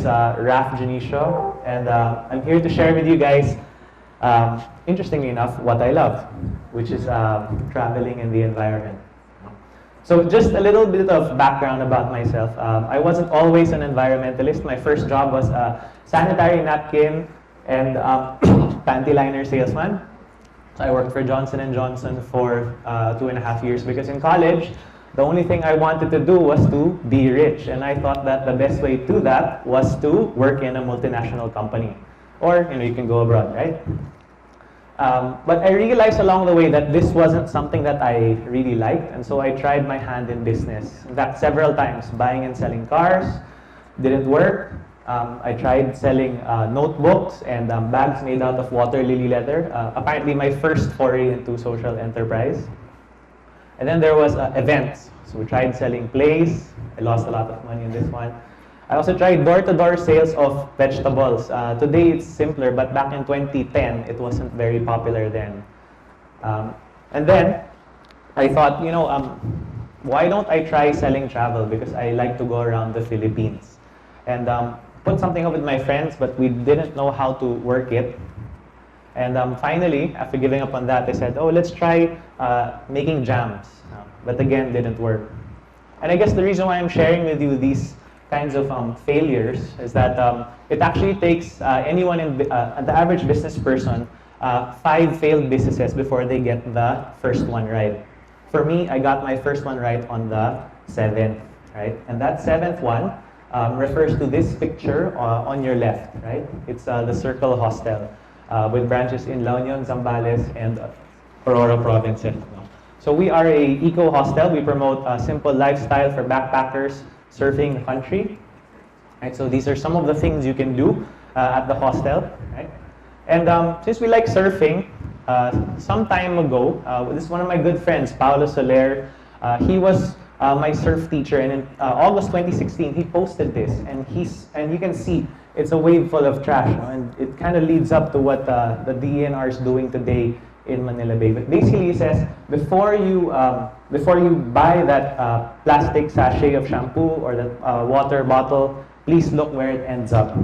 is Dionisio, and I'm here to share with you guys, interestingly enough, what I love, which is traveling and the environment. So just a little bit of background about myself. I wasn't always an environmentalist. My first job was a sanitary napkin and panty liner salesman. So I worked for Johnson & Johnson for 2.5 years because in college, the only thing I wanted to do was to be rich. And I thought that the best way to do that was to work in a multinational company. Or, you can go abroad, right? But I realized along the way that this wasn't something that I really liked, and so I tried my hand in business. In fact, several times, buying and selling cars, didn't work. I tried selling notebooks and bags made out of water lily leather. Apparently my first foray into social enterprise. And then there was events. So we tried selling plays. I lost a lot of money in this one. I also tried door-to-door sales of vegetables. Today it's simpler, but back in 2010, it wasn't very popular then. And then I thought, why don't I try selling travel? Because I like to go around the Philippines. And put something up with my friends, but we didn't know how to work it. And finally, after giving up on that, I said, let's try making jams. But again, didn't work. And I guess the reason why I'm sharing with you these kinds of failures is that it actually takes anyone, the average business person, 5 failed businesses before they get the first one right. For me, I got my first one right on the 7th, right? And that 7th one refers to this picture on your left, right? It's the Circle Hostel with branches in La Union, Zambales, and Aurora provinces. So we are a eco-hostel. We promote a simple lifestyle for backpackers surfing the country. Right? So these are some of the things you can do at the hostel. Right? And since we like surfing, some time ago, this is one of my good friends, Paulo Soler. He was my surf teacher, and in August 2016, he posted this, and you can see it's a wave full of trash, and it kind of leads up to what the DENR is doing today in Manila Bay. But basically, he says before you buy that plastic sachet of shampoo or that water bottle, please look where it ends up.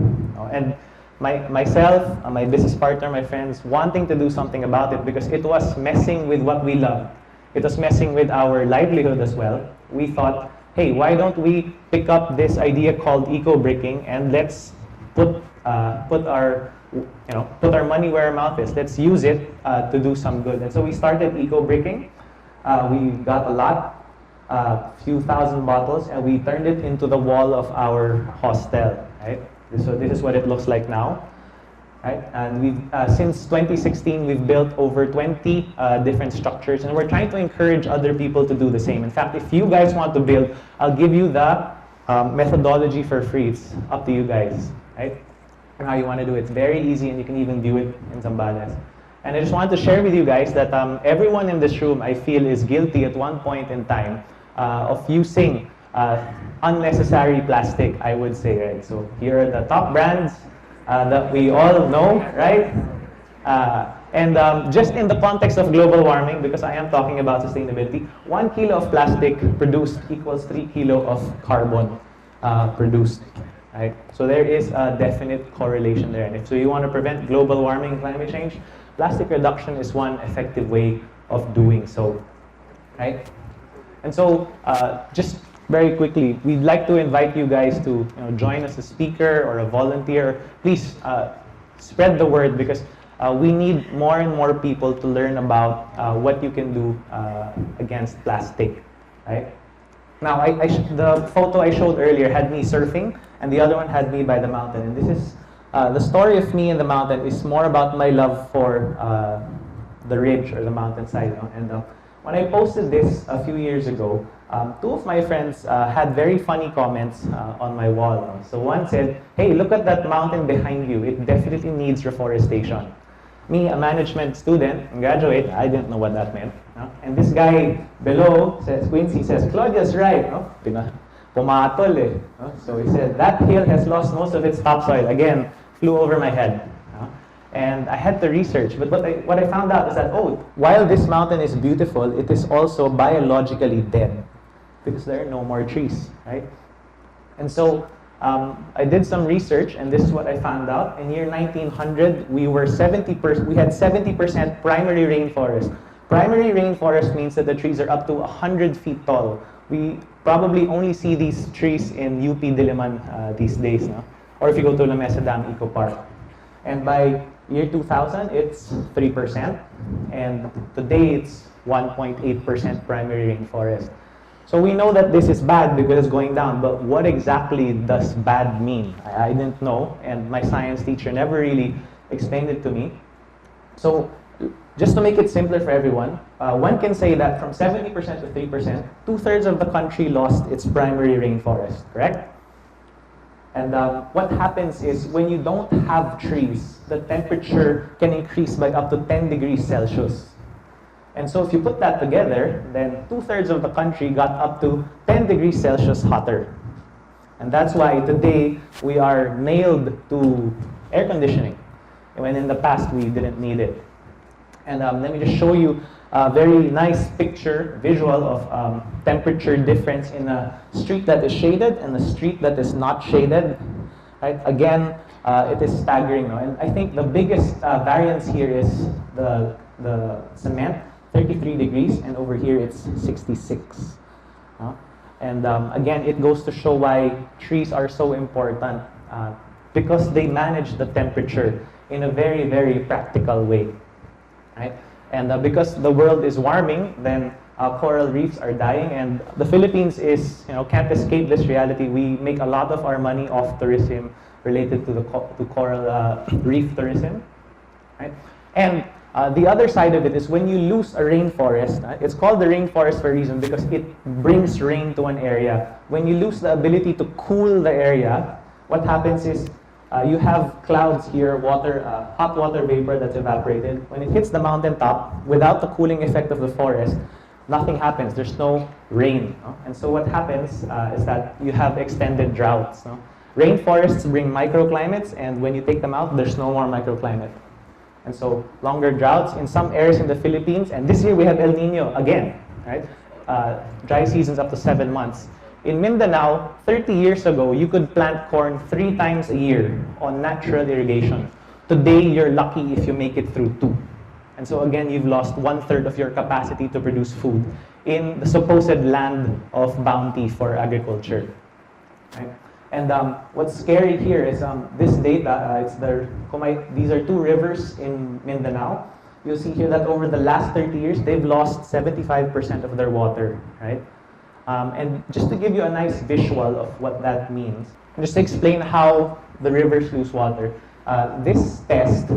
And myself, my business partner, my friends, wanting to do something about it because it was messing with what we love. It was messing with our livelihood as well. We thought, hey, why don't we pick up this idea called eco-bricking and let's put our money where our mouth is. Let's use it to do some good. And so we started eco-bricking. We got a lot, few thousand bottles, and we turned it into the wall of our hostel. Right? So this is what it looks like now. Right? And we've since 2016, we've built over 20 different structures, and we're trying to encourage other people to do the same. In fact, if you guys want to build, I'll give you the methodology for free. It's up to you guys. Right? And how you want to do it. It's very easy, and you can even view it in Zambales. And I just wanted to share with you guys that everyone in this room, I feel, is guilty at one point in time of using unnecessary plastic, I would say. Right? So here are the top brands that we all know, right? And just in the context of global warming, because I am talking about sustainability, 1 kilo of plastic produced equals 3 kilo of carbon produced. Right? So there is a definite correlation there. And if so you want to prevent global warming and climate change, plastic reduction is one effective way of doing so. Right? And so just very quickly, we'd like to invite you guys to join as a speaker or a volunteer. Please spread the word because we need more and more people to learn about what you can do against plastic. Right? Now, the photo I showed earlier had me surfing, and the other one had me by the mountain. And this is the story of me in the mountain is more about my love for the ridge or the mountainside. And when I posted this a few years ago, 2 of my friends had very funny comments on my wall. So one said, hey, look at that mountain behind you. It definitely needs reforestation. Me, a management student, graduate, I didn't know what that meant. And this guy below, Quincy, says, Claudia's right. Pumatol eh. So he said, that hill has lost most of its topsoil. Again, flew over my head. And I had to research, but what I found out is that, while this mountain is beautiful, it is also biologically dead because there are no more trees, right? And so I did some research, and this is what I found out. In year 1900, we had 70% primary rainforest. Primary rainforest means that the trees are up to 100 feet tall. We probably only see these trees in UP Diliman these days, no? Or if you go to La Mesa Dam Eco Park. And by year 2000, it's 3%, and today it's 1.8% primary rainforest. So we know that this is bad because it's going down, but what exactly does bad mean? I didn't know, and my science teacher never really explained it to me. So just to make it simpler for everyone, one can say that from 70% to 3%, 2/3 of the country lost its primary rainforest, correct? And what happens is when you don't have trees, the temperature can increase by up to 10 degrees Celsius. And so if you put that together, then 2/3 of the country got up to 10 degrees Celsius hotter. And that's why today we are nailed to air conditioning, when in the past we didn't need it. And let me just show you a very nice picture, visual of temperature difference in a street that is shaded and a street that is not shaded. Right? Again, it is staggering. No? And I think the biggest variance here is the cement, 33 degrees, and over here it's 66. And again, it goes to show why trees are so important, because they manage the temperature in a very, very practical way. Right? And because the world is warming, then coral reefs are dying, and the Philippines can't escape this reality. We make a lot of our money off tourism related to coral reef tourism. Right? And the other side of it is when you lose a rainforest, it's called the rainforest for a reason because it brings rain to an area. When you lose the ability to cool the area, what happens is you have clouds here, hot water vapor that's evaporated. When it hits the mountaintop, without the cooling effect of the forest, nothing happens. There's no rain. No? And so what happens is that you have extended droughts. No? Rainforests bring microclimates, and when you take them out, there's no more microclimate. And so longer droughts in some areas in the Philippines, and this year we have El Nino again, right? Dry seasons up to 7 months. In Mindanao, 30 years ago, you could plant corn 3 times a year on natural irrigation. Today, you're lucky if you make it through 2. And so again, you've lost 1/3 of your capacity to produce food in the supposed land of bounty for agriculture. Right? And what's scary here is this data, these are 2 rivers in Mindanao. You'll see here that over the last 30 years, they've lost 75% of their water, right? And just to give you a nice visual of what that means, just to explain how the rivers lose water, this test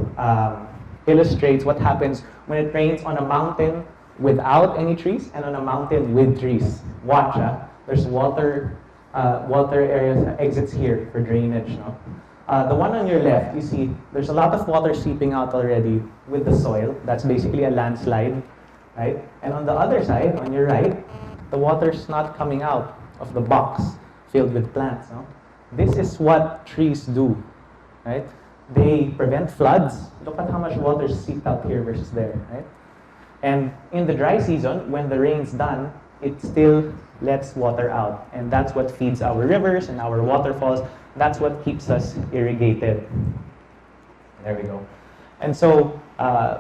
illustrates what happens when it rains on a mountain without any trees and on a mountain with trees. Watch, there's water areas, exits here for drainage. No? The one on your left, you see, there's a lot of water seeping out already with the soil. That's basically a landslide, right? And on the other side, on your right, the water's not coming out of the box filled with plants. No? This is what trees do, right? They prevent floods. Look at how much water seeped out here versus there, right? And in the dry season, when the rain's done, it still lets water out. And that's what feeds our rivers and our waterfalls. That's what keeps us irrigated. There we go. And so,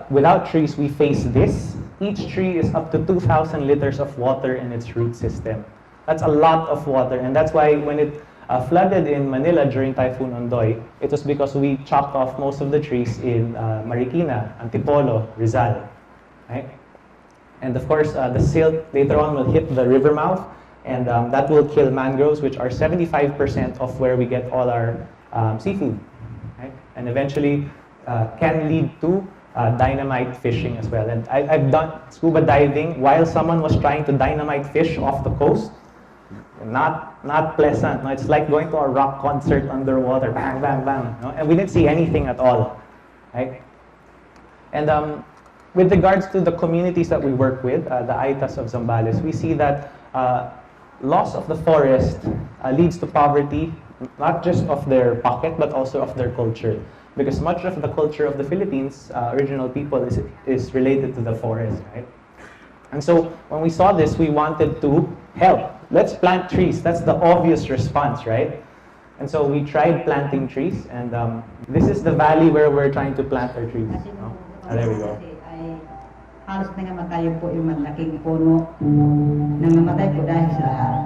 without trees, we face this. Each tree is up to 2,000 liters of water in its root system. That's a lot of water, and that's why when it flooded in Manila during Typhoon Ondoy, it was because we chopped off most of the trees in Marikina, Antipolo, Rizal, right? And of course, the silt later on will hit the river mouth, and that will kill mangroves, which are 75% of where we get all our seafood, right? And eventually can lead to dynamite fishing as well. And I've done scuba diving while someone was trying to dynamite fish off the coast. Not pleasant. No? It's like going to a rock concert underwater, bang, bang, bang. No? And we didn't see anything at all, right? And with regards to the communities that we work with, the Aitas of Zambales, we see that loss of the forest leads to poverty, not just of their pocket, but also of their culture. Because much of the culture of the Philippines, original people, is related to the forest, right? And so when we saw this, we wanted to help. Let's plant trees. That's the obvious response, right? And so we tried planting trees, and this is the valley where we're trying to plant our trees. No? There we go. Halos nangamatay po yung malaking puno. Nangamatay po dahil sa araw.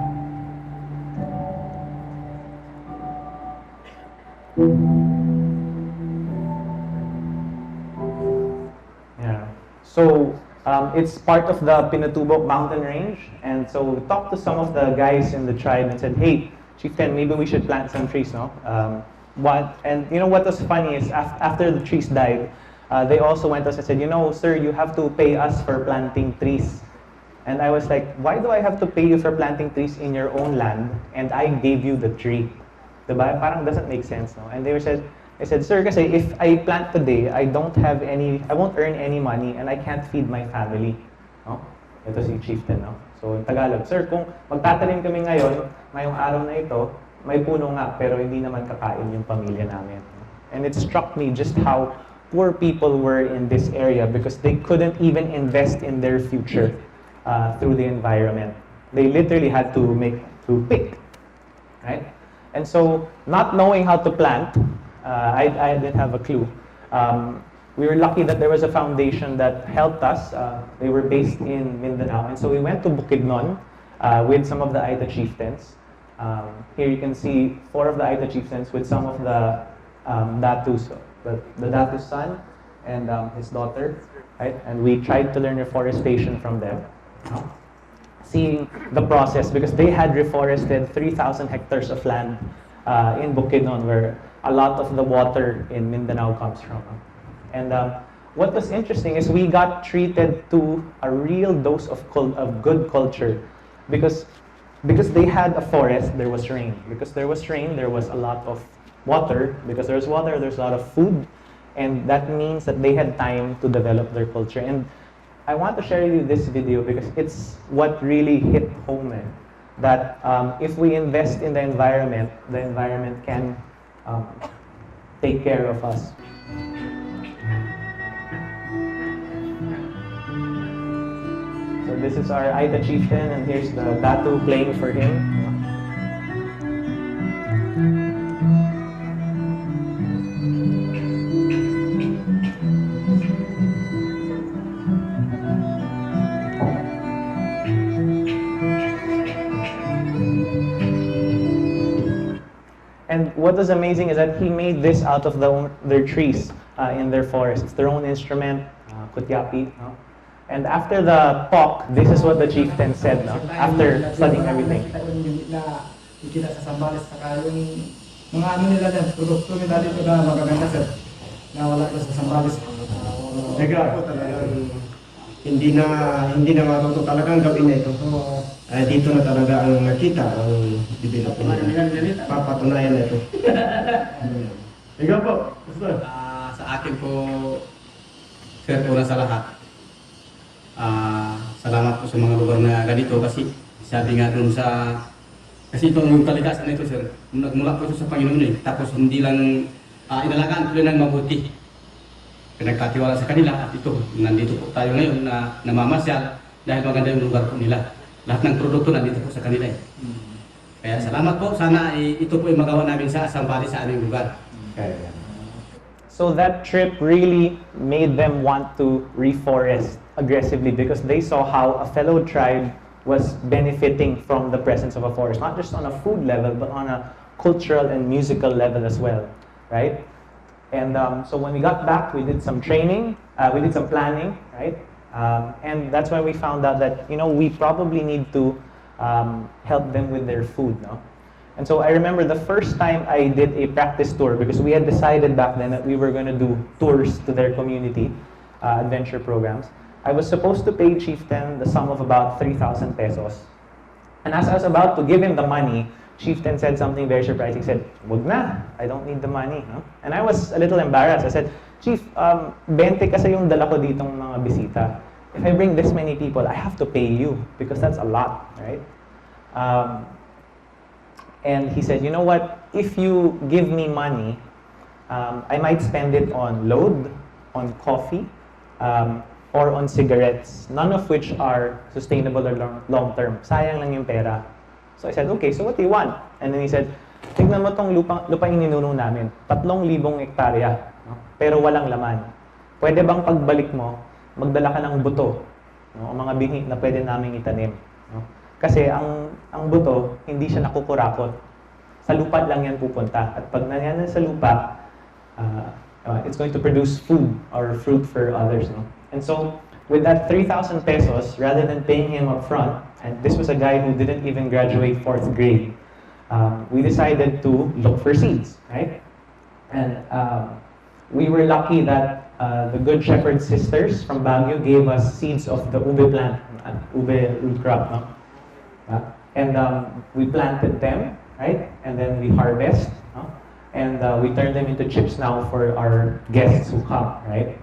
Yeah. So it's part of the Pinatubo mountain range, and so we talked to some of the guys in the tribe and said, "Hey, Chieftain, maybe we should plant some trees, no?" And you know what was funny is after the trees died, they also went to us and said, "You know, sir, you have to pay us for planting trees." And I was like, "Why do I have to pay you for planting trees in your own land, and I gave you the tree?" Diba? Parang doesn't make sense, no? And I said, "Sir, kasi if I plant today, I won't earn any money, and I can't feed my family." No? Ito si Chieftain, no? So, in Tagalog, "Sir, kung magtatanim kami ngayong araw na ito, may puno nga, pero hindi naman kakain yung pamilya namin." And it struck me just how poor people were in this area because they couldn't even invest in their future through the environment. They literally had to pick, right? And so, not knowing how to plant, I didn't have a clue. We were lucky that there was a foundation that helped us. They were based in Mindanao, and so we went to Bukidnon with some of the Aita chieftains. Here you can see 4 of the Aita chieftains with some of the Datus, the Datu's son and his daughter, right? And we tried to learn reforestation from them. Seeing the process, because they had reforested 3,000 hectares of land in Bukidnon, where a lot of the water in Mindanao comes from. And what was interesting is we got treated to a real dose of good culture, because they had a forest, there was rain. Because there was rain, there was a lot of water. Because there's water, there's a lot of food, and that means that they had time to develop their culture. And I want to share with you this video because it's what really hit home, that if we invest in the environment can take care of us. So this is our Aita chieftain, and here's the Datu playing for him. And what was amazing is that he made this out of their trees in their forest. It's their own instrument, kutyapi. No? And after the talk, this is what the chieftain said, no? After studying everything. Kita sa Sambales, saka yung mga ano nila din, produkto nila dito na magaganda sir, na wala sa Sambales. Talagang hindi na matuto talagang gawin na ito. Dito na talaga ang nakita ang development nila. Papatunayan na ito. Ikaw po, sa akin po, sir, una sa lahat, salamat po sa mga lugar na ganito kasi sabi nga dun sa kasi itong kalikasan na ito, sir, nagmula po ito sa Panginoon eh. Tapos hindi lang inalagaan po ng mabuti. Pinagkatiwala sa kanila at ito, nandito po tayo ngayon na namamasyal dahil maganda yung lugar po nila. Lahat ng produkto nandito po sa kanila eh. Kaya salamat po, sana ito po yung magawa namin sa Sambales sa aming lugar. So that trip really made them want to reforest aggressively because they saw how a fellow tribe was benefiting from the presence of a forest, not just on a food level, but on a cultural and musical level as well, right? And so when we got back, we did some training, we did some planning, right? And that's when we found out that, you know, we probably need to help them with their food, no? And so I remember the first time I did a practice tour, because we had decided back then that we were going to do tours to their community, adventure programs. I was supposed to pay Chieftain the sum of about 3,000 pesos. And as I was about to give him the money, Chieftain said something very surprising. He said, "Wag na, I don't need the money." No? And I was a little embarrassed. I said, "Chief, 20 kasi yung dala ko ditong mga bisita. If I bring this many people, I have to pay you because that's a lot, right?" And he said, "You know what? If you give me money, I might spend it on load, on coffee, or on cigarettes, none of which are sustainable or long-term. Sayang lang yung pera." So I said, "Okay, so what do you want?" And then he said, tignan mo tong lupa ininuno namin, 3,000 hektarya, no? Pero walang laman. Pwede bang pagbalik mo, magdala ka ng buto, no? O mga binhi na pwede naming itanim, no? Kasi ang buto, hindi siya nakukurakot. Sa lupa lang yan pupunta. At pag nanyan sa lupa, it's going to produce food or fruit for others, no? And so, with that 3,000 pesos, rather than paying him up front, and this was a guy who didn't even graduate 4th grade, we decided to look for seeds, right? And we were lucky that the Good Shepherd sisters from Baguio gave us seeds of the ube plant, ube root crop, no? And we planted them, right? And then we harvest, no? And we turn them into chips now for our guests who come, right?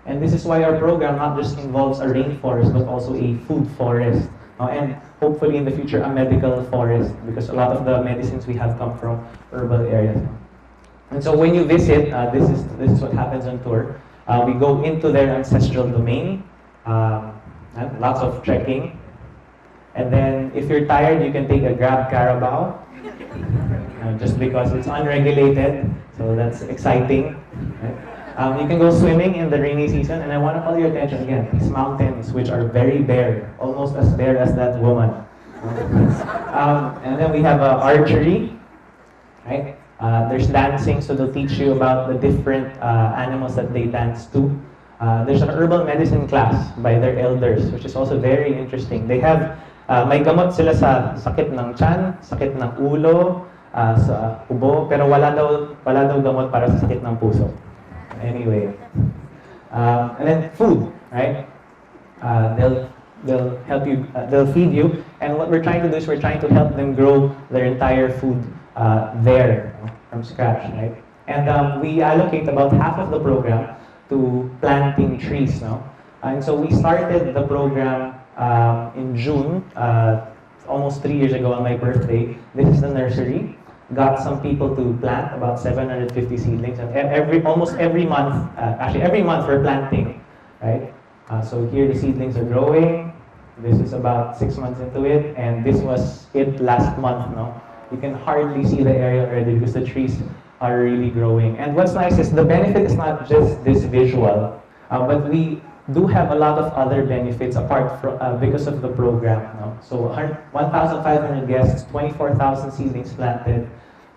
And this is why our program not just involves a rainforest, but also a food forest. And hopefully in the future, a medical forest, because a lot of the medicines we have come from urban areas. And so when you visit, this is what happens on tour. We go into their ancestral domain, lots of trekking. And then if you're tired, you can take a Grab Carabao, just because it's unregulated, so that's exciting. Right? You can go swimming in the rainy season, and I want to call your attention again, these mountains, which are very bare, almost as bare as that woman. And then we have archery, right? There's dancing, so they'll teach you about the different animals that they dance to. There's an herbal medicine class by their elders, which is also very interesting. They have, may gamot sila sa sakit ng tiyan, sakit ng ulo, sa ubo, pero wala daw gamot para sa sakit ng puso. Anyway, and then food, right? They'll help you, they'll feed you, and what we're trying to do is we're trying to help them grow their entire food there, from scratch, right? And we allocate about half of the program to planting trees, no? And so we started the program in June, almost 3 years ago on my birthday. This is the nursery. Got some people to plant about 750 seedlings, and almost every month, actually every month we're planting, right? So here the seedlings are growing. This is about 6 months into it, and this was it last month, no? You can hardly see the area already because the trees are really growing. And what's nice is the benefit is not just this visual, but we do have a lot of other benefits apart from because of the program. No? So 1,500 guests, 24,000 seedlings planted,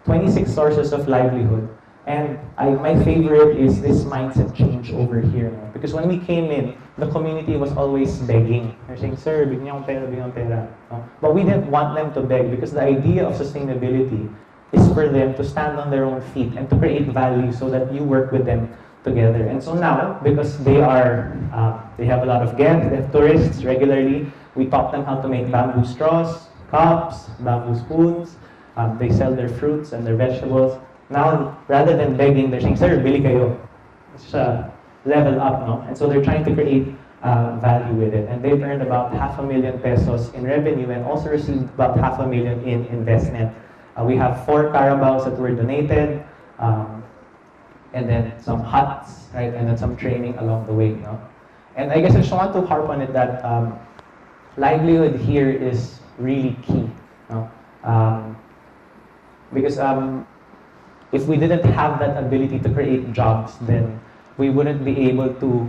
26 sources of livelihood. And my favorite is this mindset change over here. No? Because when we came in, the community was always begging. They're saying, sir, bigyan akong pera, bigyan akong pera. No? But we didn't want them to beg because the idea of sustainability is for them to stand on their own feet and to create value so that you work with them together. And so now, because they have a lot of guests, they have tourists regularly, we taught them how to make bamboo straws, cups, bamboo spoons. They sell their fruits and their vegetables. Now, rather than begging, they're saying, sir, bili kayo. It's level up, no? And so they're trying to create value with it. And they've earned about 500,000 pesos in revenue and also received about 500,000 in investment. We have 4 carabaos that were donated. And then some huts, right? And then some training along the way, no? And I guess I just want to harp on it that livelihood here is really key, no? Because if we didn't have that ability to create jobs, then we wouldn't be able to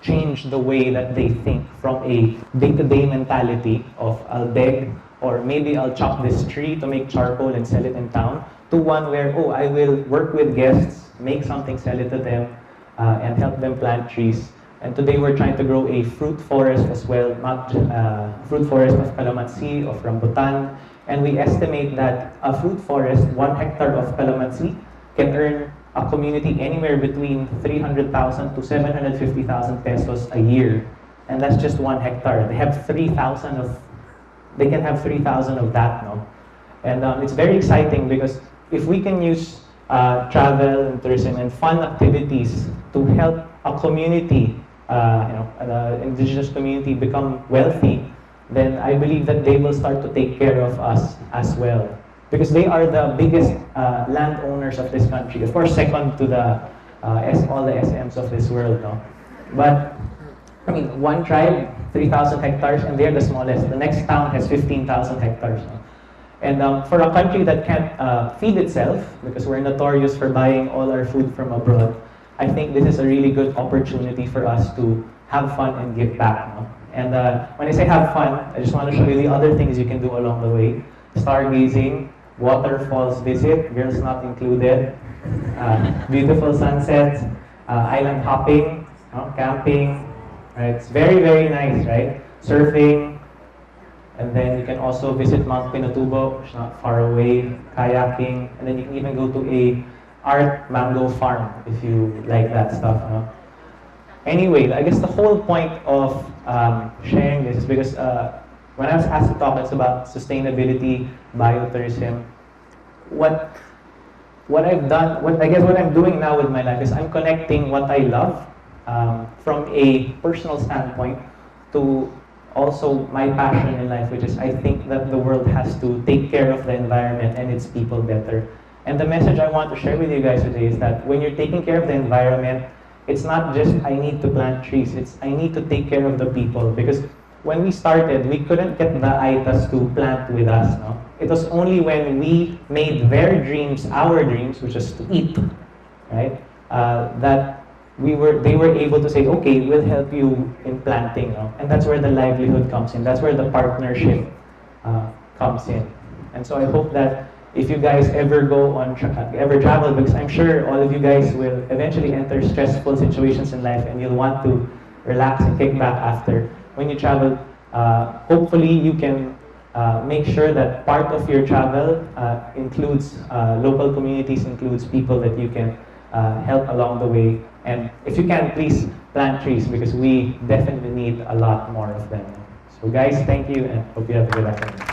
change the way that they think from a day-to-day mentality of I'll beg, or maybe I'll chop this tree to make charcoal and sell it in town, to one where, oh, I will work with guests, make something, sell it to them, and help them plant trees. And today we're trying to grow a fruit forest as well, not fruit forest of calamansi, of rambutan. And we estimate that a fruit forest, 1 hectare of calamansi, can earn a community anywhere between 300,000 to 750,000 pesos a year. And that's just 1 hectare. They have 3,000 of, they can have 3,000 of that, no? And it's very exciting because if we can use travel and tourism and fun activities to help a community, the indigenous community become wealthy, then I believe that they will start to take care of us as well. Because they are the biggest landowners of this country. Of course, second to the all the SMs of this world, no? But, I mean, one tribe, 3,000 hectares, and they're the smallest. The next town has 15,000 hectares. No? And for a country that can't feed itself, because we're notorious for buying all our food from abroad, I think this is a really good opportunity for us to have fun and give back. No? And when I say have fun, I just want to show you the other things you can do along the way. Stargazing, waterfalls visit, girls not included, beautiful sunsets, island hopping, camping, right? It's very, very nice, right? Surfing, and then you can also visit Mount Pinatubo, which is not far away, kayaking, and then you can even go to a art mango farm if you like that stuff. Anyway, I guess the whole point of sharing this is because when I was asked to talk, it's about sustainability, biotourism. What I've done, what I'm doing now with my life is I'm connecting what I love from a personal standpoint to also my passion in life, which is I think that the world has to take care of the environment and its people better. And the message I want to share with you guys today is that when you're taking care of the environment, it's not just I need to plant trees, it's I need to take care of the people. Because when we started, we couldn't get the Aitas to plant with us. No? It was only when we made their dreams our dreams, which is to eat, right? That they were able to say, okay, we'll help you in planting. No? And that's where the livelihood comes in. That's where the partnership comes in. And so I hope that if you guys ever go on, ever travel, because I'm sure all of you guys will eventually enter stressful situations in life and you'll want to relax and kick back after. When you travel, hopefully you can make sure that part of your travel includes local communities, includes people that you can help along the way. And if you can, please plant trees because we definitely need a lot more of them. So guys, thank you and hope you have a good afternoon.